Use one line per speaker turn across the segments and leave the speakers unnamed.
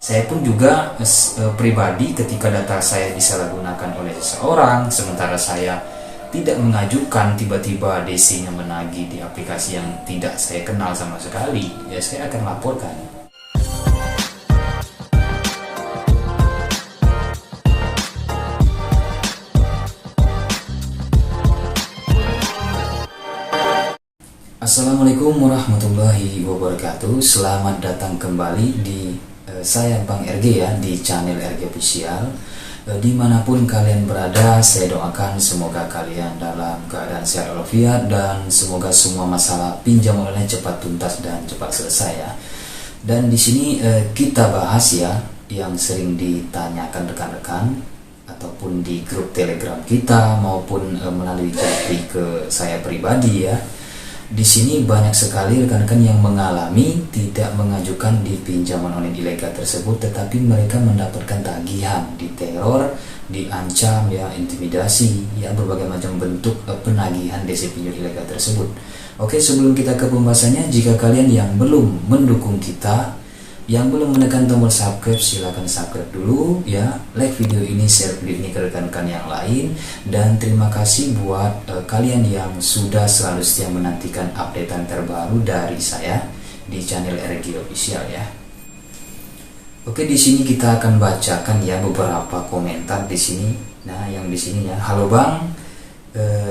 Saya pun juga pribadi ketika data saya disalahgunakan oleh seseorang, sementara saya tidak mengajukan, tiba-tiba DC-nya menagih di aplikasi yang tidak saya kenal sama sekali, ya saya akan laporkan. Assalamualaikum warahmatullahi wabarakatuh. Selamat datang kembali di saya Bang RG ya, di channel RG Official. Dimanapun kalian berada, saya doakan semoga kalian dalam keadaan sehat walafiat dan semoga semua masalah pinjam online cepat tuntas dan cepat selesai ya. Dan di sini kita bahas ya yang sering ditanyakan rekan-rekan ataupun di grup Telegram kita maupun melalui japri ke saya pribadi ya. Di sini banyak sekali rekan-rekan yang mengalami tidak mengajukan di pinjaman online ilegal tersebut, tetapi mereka mendapatkan tagihan, diteror, diancam ya, intimidasi ya, berbagai macam bentuk penagihan DC pinjol ilegal tersebut. Oke, sebelum kita ke pembahasannya, jika kalian yang belum mendukung kita, yang belum menekan tombol subscribe, silahkan subscribe dulu ya, like video ini, share video ini ke rekan-rekan yang lain, dan terima kasih buat kalian yang sudah selalu setia menantikan updatean terbaru dari saya di channel RG Official ya. Oke, di sini kita akan bacakan ya beberapa komentar di sini. Nah, yang di sini ya, halo Bang,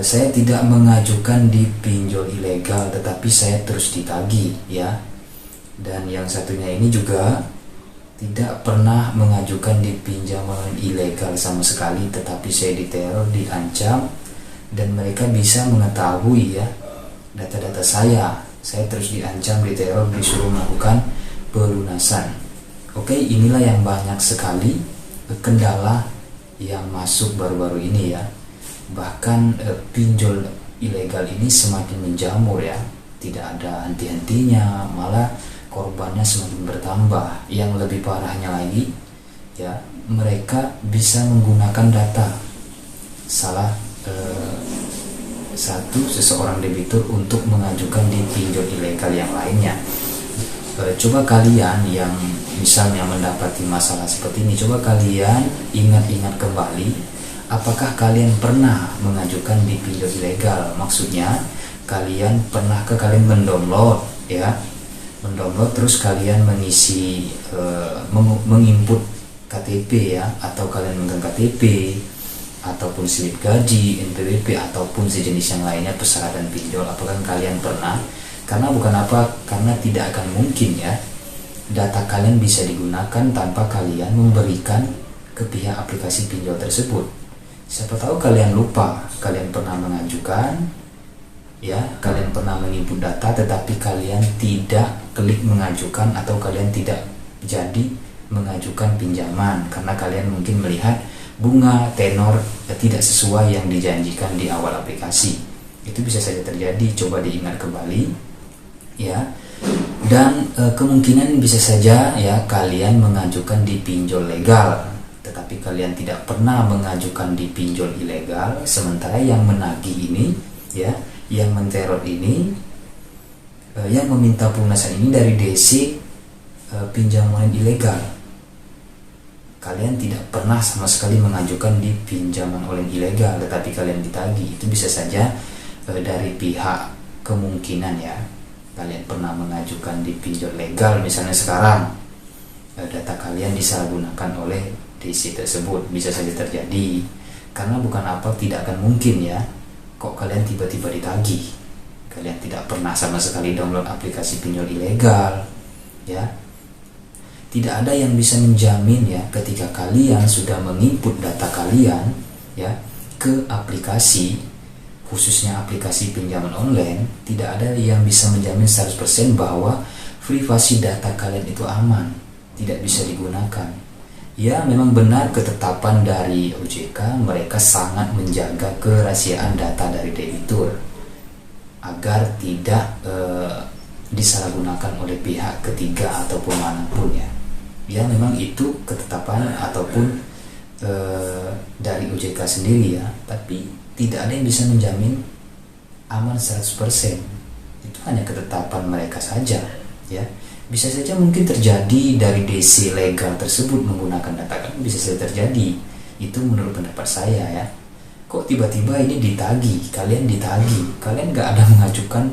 saya tidak mengajukan di pinjol ilegal, tetapi saya terus ditagih ya. Dan yang satunya ini juga tidak pernah mengajukan di pinjaman ilegal sama sekali, tetapi saya diteror, diancam, dan mereka bisa mengetahui ya data-data saya terus diancam, diteror, disuruh melakukan pelunasan. Oke, inilah yang banyak sekali kendala yang masuk baru-baru ini ya. Bahkan pinjol ilegal ini semakin menjamur ya, tidak ada henti-hentinya, malah korbannya semakin bertambah. Yang lebih parahnya lagi ya, mereka bisa menggunakan data seseorang debitur untuk mengajukan di pinjol ilegal yang lainnya. Coba kalian yang misalnya mendapati masalah seperti ini, coba kalian ingat-ingat kembali, apakah kalian pernah mengajukan di pinjol ilegal? Maksudnya kalian mendownload ya, terus kalian mengisi menginput KTP ya, atau kalian memegang KTP ataupun slip gaji, NPWP ataupun sejenis yang lainnya persyaratan pinjol. Apakah kalian pernah? Karena bukan apa, karena tidak akan mungkin ya data kalian bisa digunakan tanpa kalian memberikan ke pihak aplikasi pinjol tersebut. Siapa tahu kalian lupa, kalian pernah mengajukan ya, kalian pernah menginput data tetapi kalian tidak klik mengajukan, atau kalian tidak jadi mengajukan pinjaman karena kalian mungkin melihat bunga tenor tidak sesuai yang dijanjikan di awal aplikasi. Itu bisa saja terjadi, coba diingat kembali ya. Dan kemungkinan bisa saja ya kalian mengajukan di pinjol legal tetapi kalian tidak pernah mengajukan di pinjol ilegal, sementara yang menagih ini ya, yang menteror ini, yang meminta pelunasan ini dari DC pinjaman ilegal. Kalian tidak pernah sama sekali mengajukan di pinjaman online ilegal, tetapi kalian ditagih. Itu bisa saja dari pihak kemungkinan ya, kalian pernah mengajukan di pinjol legal. Misalnya sekarang data kalian disalahgunakan oleh DC tersebut, bisa saja terjadi. Karena bukan apa, tidak akan mungkin ya kok kalian tiba-tiba ditagih. Kalian tidak pernah sama sekali download aplikasi pinjol ilegal ya. Tidak ada yang bisa menjamin ya, ketika kalian sudah menginput data kalian ya ke aplikasi, khususnya aplikasi pinjaman online, tidak ada yang bisa menjamin 100% bahwa privasi data kalian itu aman, tidak bisa digunakan. Ya, memang benar ketetapan dari OJK, mereka sangat menjaga kerahasiaan data dari debitur agar tidak disalahgunakan oleh pihak ketiga ataupun manapun ya. Ya, memang itu ketetapan ataupun dari OJK sendiri ya, tapi tidak ada yang bisa menjamin aman 100%. Itu hanya ketetapan mereka saja ya. Bisa saja mungkin terjadi dari DC legal tersebut menggunakan data kalian, bisa saja terjadi. Itu menurut pendapat saya ya. Kok tiba-tiba ini ditagih, kalian nggak ada mengajukan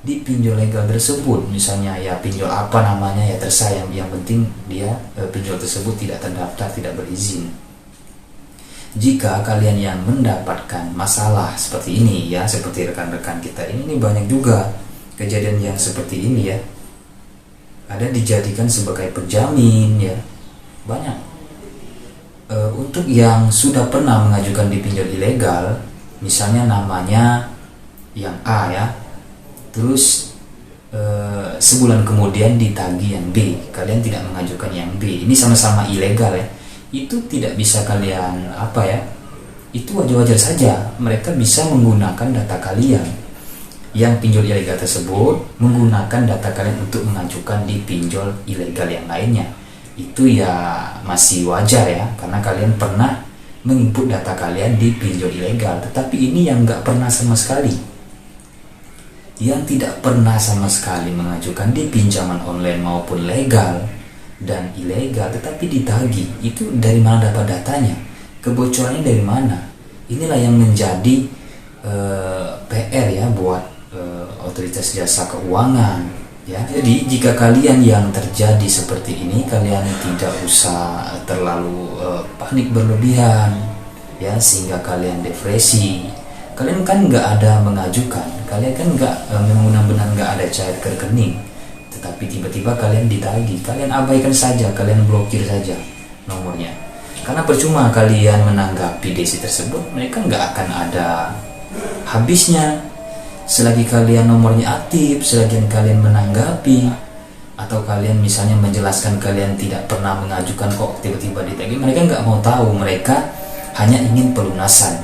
di pinjol legal tersebut, misalnya ya pinjol apa namanya ya terserah, yang penting dia pinjol tersebut tidak terdaftar, tidak berizin. Jika kalian yang mendapatkan masalah seperti ini ya, seperti rekan-rekan kita ini banyak juga kejadian yang seperti ini ya, ada dijadikan sebagai penjamin ya, banyak. Untuk yang sudah pernah mengajukan di pinjol ilegal, misalnya namanya yang A ya, terus sebulan kemudian ditagih yang B, kalian tidak mengajukan yang B, ini sama-sama ilegal ya, itu tidak bisa kalian itu wajar-wajar saja. Mereka bisa menggunakan data kalian yang pinjol ilegal tersebut, menggunakan data kalian untuk mengajukan di pinjol ilegal yang lainnya. Itu ya masih wajar ya, karena kalian pernah menginput data kalian di pinjol ilegal. Tetapi ini yang nggak pernah sama sekali, yang tidak pernah sama sekali mengajukan di pinjaman online maupun legal dan ilegal, tetapi ditagih, itu dari mana dapat datanya? Kebocorannya dari mana? Inilah yang menjadi PR ya buat otoritas jasa keuangan. Ya, jadi jika kalian yang terjadi seperti ini, kalian tidak usah terlalu panik berlebihan, ya, sehingga kalian depresi. Kalian kan nggak ada mengajukan, kalian kan memang benar-benar nggak ada cair ke rekening, tetapi tiba-tiba kalian ditagih, kalian abaikan saja, kalian blokir saja nomornya. Karena percuma kalian menanggapi DC tersebut, mereka nggak akan ada habisnya. Selagi kalian nomornya aktif, selagi kalian menanggapi, atau kalian misalnya menjelaskan kalian tidak pernah mengajukan kok tiba-tiba ditagih, mereka nggak mau tahu. Mereka hanya ingin pelunasan,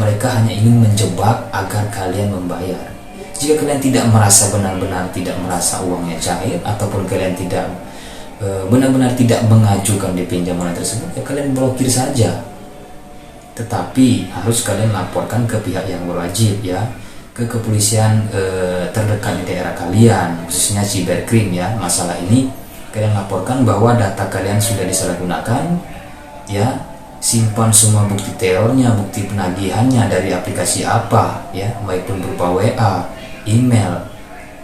mereka hanya ingin menjebak agar kalian membayar. Jika kalian tidak merasa benar-benar tidak merasa uangnya cair, ataupun kalian tidak benar-benar tidak mengajukan di pinjaman tersebut, ya kalian blokir saja. Tetapi harus kalian laporkan ke pihak yang berwajib ya, ke kepolisian terdekat di daerah kalian, khususnya cybercrime ya. Masalah ini kalian laporkan bahwa data kalian sudah disalahgunakan ya, simpan semua bukti terornya, bukti penagihannya dari aplikasi apa ya, maupun berupa WA, email,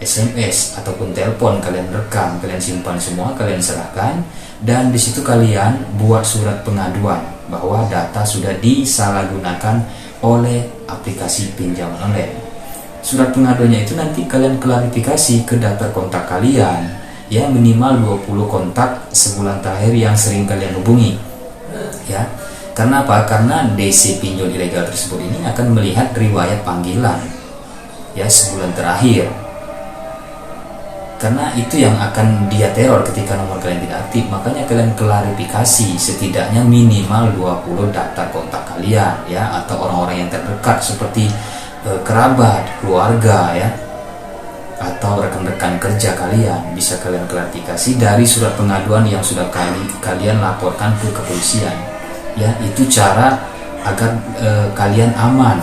SMS ataupun telepon, kalian rekam, kalian simpan semua, kalian serahkan, dan di situ kalian buat surat pengaduan bahwa data sudah disalahgunakan oleh aplikasi pinjaman online. Surat pengaduannya itu nanti kalian klarifikasi ke data kontak kalian ya, minimal 20 kontak sebulan terakhir yang sering kalian hubungi ya. Karena apa? Karena DC pinjol ilegal tersebut ini akan melihat riwayat panggilan ya sebulan terakhir, karena itu yang akan dia teror ketika nomor kalian tidak aktif. Makanya kalian klarifikasi setidaknya minimal 20 data kontak kalian ya, atau orang-orang yang terdekat seperti kerabat, keluarga ya, atau rekan-rekan kerja kalian. Bisa kalian klarifikasi dari surat pengaduan yang sudah kalian laporkan ke kepolisian ya. Itu cara agar kalian aman,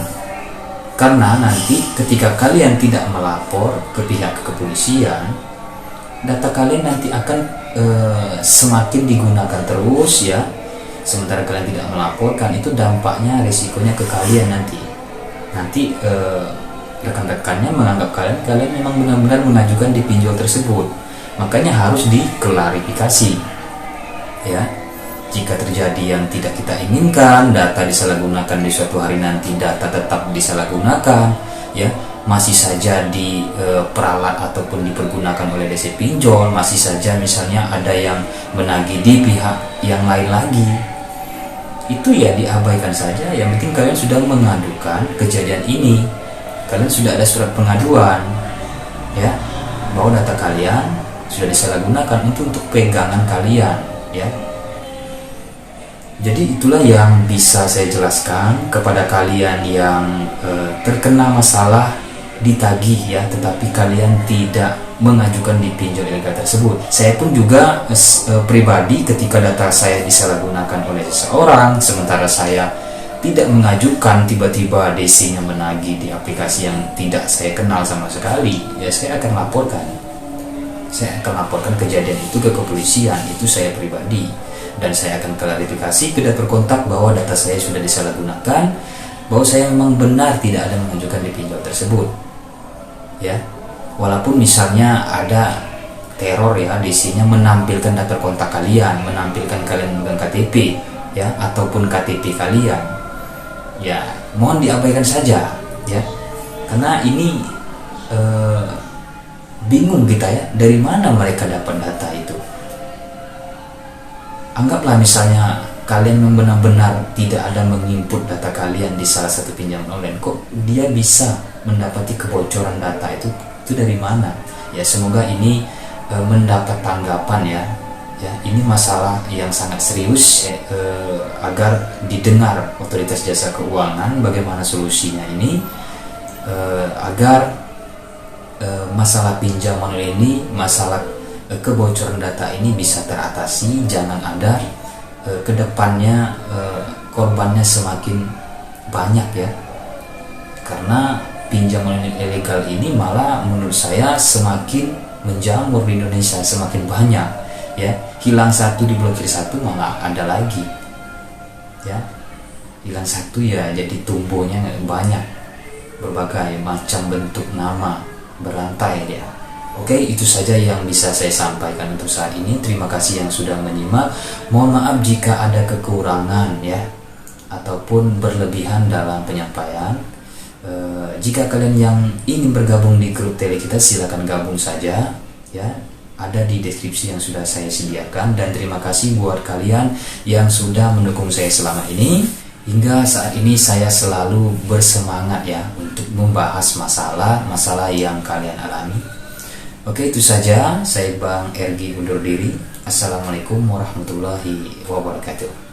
karena nanti ketika kalian tidak melapor ke pihak kepolisian, data kalian nanti akan semakin digunakan terus ya. Sementara kalian tidak melaporkan, itu dampaknya, risikonya ke kalian nanti rekan-rekannya menganggap kalian memang benar-benar mengajukan di pinjol tersebut. Makanya harus diklarifikasi ya. Jika terjadi yang tidak kita inginkan, data disalahgunakan di suatu hari nanti, data tetap disalahgunakan ya, masih saja diperalat ataupun dipergunakan oleh DC pinjol, masih saja misalnya ada yang menagih di pihak yang lain lagi, itu ya diabaikan saja. Yang penting kalian sudah mengadukan kejadian ini, kalian sudah ada surat pengaduan ya, bahwa data kalian sudah disalahgunakan untuk pegangan kalian ya. Jadi itulah yang bisa saya jelaskan kepada kalian yang terkena masalah ditagih ya, tetapi kalian tidak mengajukan di pinjol ilegal tersebut. Saya pun juga pribadi, ketika data saya disalahgunakan oleh seseorang, sementara saya tidak mengajukan, tiba-tiba DC-nya menagih di aplikasi yang tidak saya kenal sama sekali, ya saya akan laporkan saya akan laporkan kejadian itu ke kepolisian, itu saya pribadi, dan saya akan klarifikasi ke data kontak bahwa data saya sudah disalahgunakan, bahwa saya memang benar tidak ada mengajukan di pinjol tersebut. Ya, walaupun misalnya ada teror ya, isinya menampilkan data kontak kalian, menampilkan kalian memegang KTP ya, ataupun KTP kalian, ya mohon diabaikan saja ya, karena ini bingung kita ya, dari mana mereka dapat data itu. Anggaplah misalnya kalian benar-benar tidak ada menginput data kalian di salah satu pinjaman online, kok dia bisa mendapati kebocoran data itu dari mana? Ya semoga ini mendapat tanggapan ya, ini masalah yang sangat serius agar didengar otoritas jasa keuangan bagaimana solusinya ini, agar masalah pinjaman ini, masalah kebocoran data ini bisa teratasi. Jangan ada kedepannya korbannya semakin banyak ya, karena pinjaman ilegal ini malah menurut saya semakin menjamur di Indonesia, semakin banyak ya. Hilang satu diblokir satu malah ada lagi ya, hilang satu ya jadi tumbuhnya banyak, berbagai macam bentuk nama, berantai dia. Oke, itu saja yang bisa saya sampaikan untuk saat ini. Terima kasih yang sudah menyimak. Mohon maaf jika ada kekurangan ya, ataupun berlebihan dalam penyampaian. Jika kalian yang ingin bergabung di grup tele kita, silakan gabung saja ya. Ada di deskripsi yang sudah saya sediakan. Dan terima kasih buat kalian yang sudah mendukung saya selama ini. Hingga saat ini saya selalu bersemangat ya untuk membahas masalah yang kalian alami. Oke, itu saja. Saya Bang Ergi undur diri. Assalamualaikum warahmatullahi wabarakatuh.